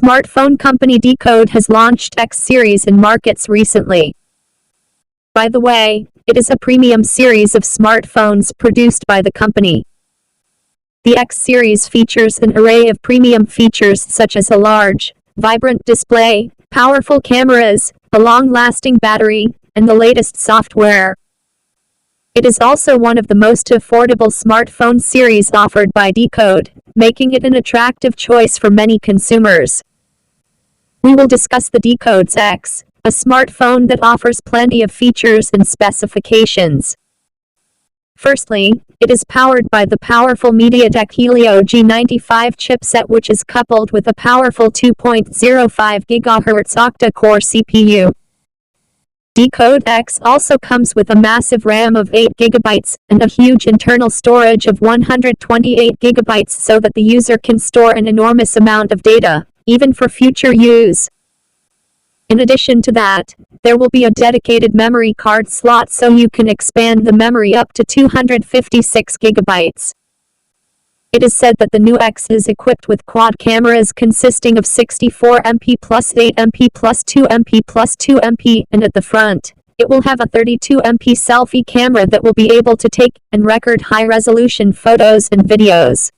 smartphone company Dcode has launched X series in markets recently. By the way, it is a premium series of smartphones produced by the company. The X series features an array of premium features such as a large, vibrant display, powerful cameras, a long-lasting battery, and the latest software. It is also one of the most affordable smartphone series offered by Dcode, making it an attractive choice for many consumers. We will discuss the Dcode's X, a smartphone that offers plenty of features and specifications. Firstly, it is powered by the powerful MediaTek Helio G95 chipset, which is coupled with a powerful 2.05 GHz octa-core CPU. Dcode X also comes with a massive RAM of 8 GB and a huge internal storage of 128 GB so that the user can store an enormous amount of data, even for future use. In addition to that, there will be a dedicated memory card slot so you can expand the memory up to 256 GB. It is said that the new X is equipped with quad cameras consisting of 64 MP plus 8 MP plus 2 MP plus 2 MP, and at the front, it will have a 32 MP selfie camera that will be able to take and record high-resolution photos and videos.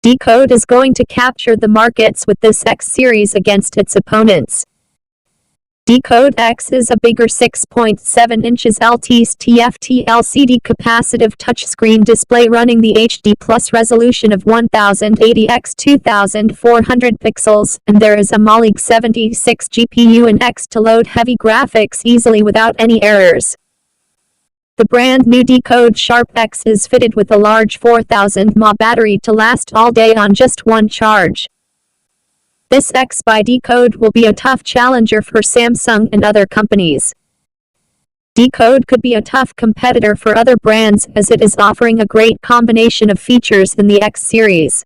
Dcode is going to capture the markets with this X series against its opponents. Dcode X is a bigger 6.7 inches LTFT LCD capacitive touchscreen display running the HD Plus resolution of 1080 x 2400 pixels, and there is a Mali 76 GPU and X to load heavy graphics easily without any errors. The brand new Dcode Sharp X is fitted with a large 4000 mAh battery to last all day on just one charge. This X by Dcode will be a tough challenger for Samsung and other companies. Dcode could be a tough competitor for other brands as it is offering a great combination of features in the X series.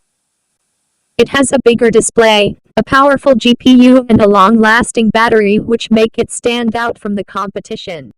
It has a bigger display, a powerful GPU and a long-lasting battery which make it stand out from the competition.